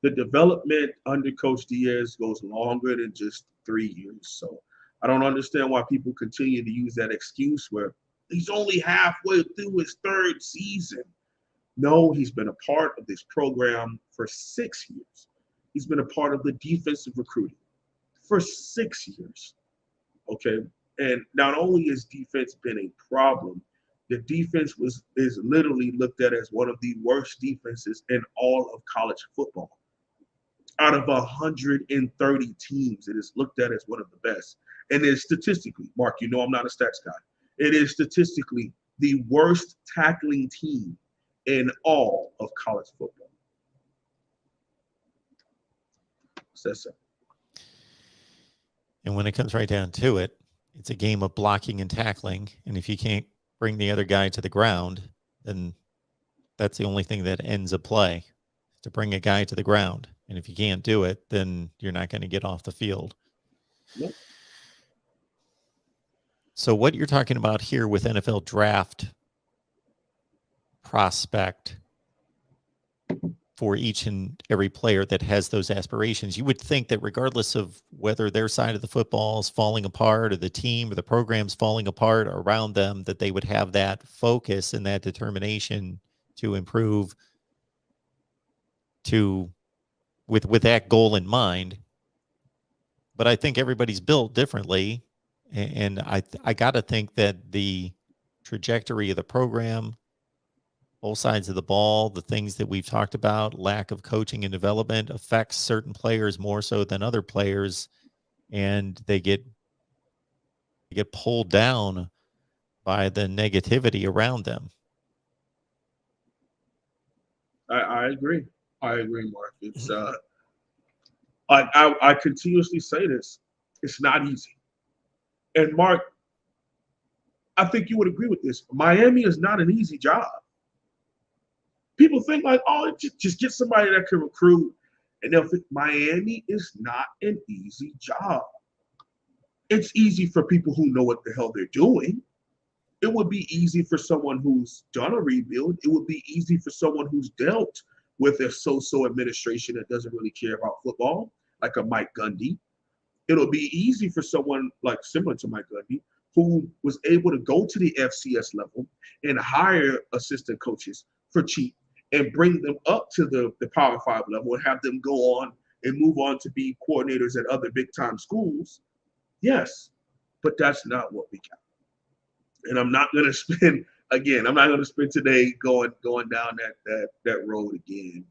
the development under Coach Diaz goes longer than just 3 years. So I don't understand why people continue to use that excuse where he's only halfway through his third season. No, he's been a part of this program for 6 years. He's been a part of the defensive recruiting for 6 years. Okay. And not only has defense been a problem, the defense is literally looked at as one of the worst defenses in all of college football. Out of 130 teams, it is looked at as one of the best. And it's statistically, Mark, you know I'm not a stats guy. It is statistically the worst tackling team in all of college football. Says so. And when it comes right down to it, it's a game of blocking and tackling. And if you can't bring the other guy to the ground, then that's the only thing that ends a play, to bring a guy to the ground. And if you can't do it, then you're not going to get off the field. Yep. So what you're talking about here with NFL draft prospect for each and every player that has those aspirations, you would think that regardless of whether their side of the football is falling apart or the team or the program's falling apart around them, that they would have that focus and that determination to improve with that goal in mind. But I think everybody's built differently. And I got to think that the trajectory of the program, both sides of the ball, the things that we've talked about, lack of coaching and development affects certain players more so than other players, and they get pulled down by the negativity around them. I agree. I agree, Mark. It's I continuously say this. It's not easy. And Mark, I think you would agree with this. Miami is not an easy job. People think like, oh, just get somebody that can recruit, and they'll think Miami is not an easy job. It's easy for people who know what the hell they're doing. It would be easy for someone who's done a rebuild. It would be easy for someone who's dealt with a so-so administration that doesn't really care about football, like a Mike Gundy. It'll be easy for someone like similar to Mike Gundy, who was able to go to the FCS level and hire assistant coaches for cheap and bring them up to the Power 5 level and have them go on and move on to be coordinators at other big-time schools. Yes, but that's not what we got. And I'm not going to spend today going down that road again,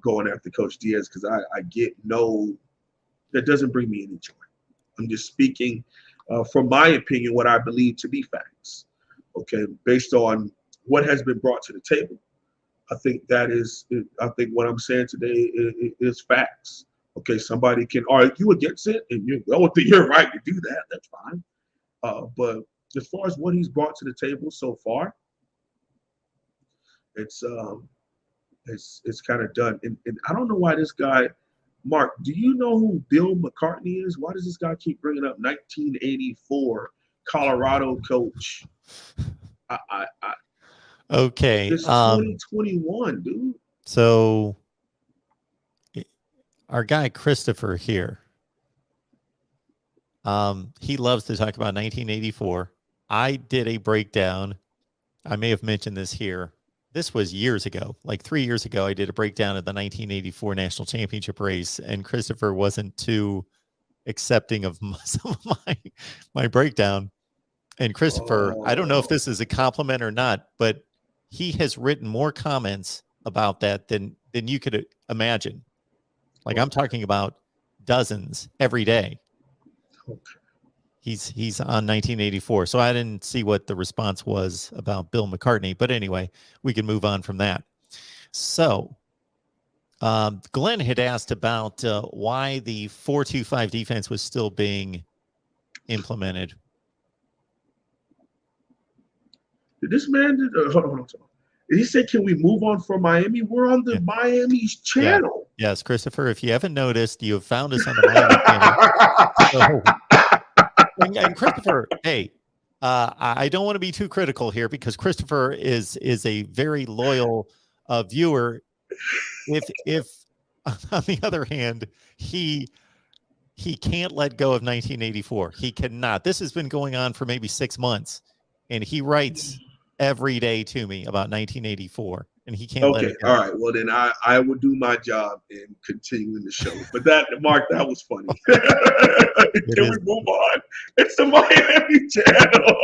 going after Coach Diaz, because I get that doesn't bring me any joy. I'm just speaking from my opinion, what I believe to be facts, okay, based on what has been brought to the table. I think what I'm saying today is facts. Okay, somebody can argue against it, and you're right to do that. That's fine. But as far as what he's brought to the table so far, it's kind of done. And I don't know why this guy, Mark, do you know who Bill McCartney is? Why does this guy keep bringing up 1984 Colorado coach? Okay. This is 2021, dude. So our guy Christopher here, he loves to talk about 1984. I did a breakdown. I may have mentioned this here. This was years ago, like 3 years ago. I did a breakdown of the 1984 national championship race, and Christopher wasn't too accepting of some of my breakdown. And Christopher, I don't know if this is a compliment or not, but he has written more comments about that than you could imagine. Like, I'm talking about dozens every day. Okay. He's on 1984. So I didn't see what the response was about Bill McCartney. But anyway, we can move on from that. So Glenn had asked about why the 4-2-5 defense was still being implemented. Did this man, hold on. Did he say, can we move on from Miami? We're on the Miami's channel. Yeah. Yes, Christopher, if you haven't noticed, you have found us on the Miami channel. And Christopher, hey, I don't want to be too critical here because Christopher is a very loyal viewer. If On the other hand, he can't let go of 1984. He cannot. This has been going on for maybe 6 months, and he writes every day to me about 1984, and he can't let Okay, it go. all right. Well, then I will do my job in continuing the show. But that, Mark, that was funny. Can we move on? It's the Miami channel.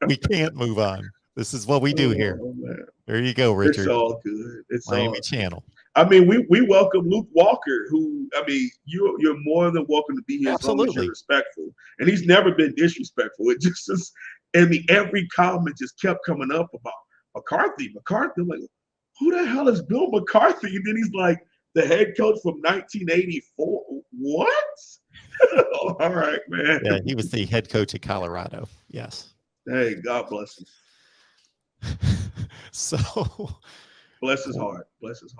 We can't move on. This is what we do here. Man. There you go, Richard. It's all good. It's Miami all channel. I mean, we welcome Luke Walker, who, I mean, you're more than welcome to be here as long as you're respectful. And he's never been disrespectful. It just is, I mean, every comment just kept coming up about McCarthy. Like, who the hell is Bill McCarthy? And then he's like, the head coach from 1984. What? All right, man. Yeah, he was the head coach at Colorado. Yes. Hey, God bless him. So bless his heart. Bless his heart.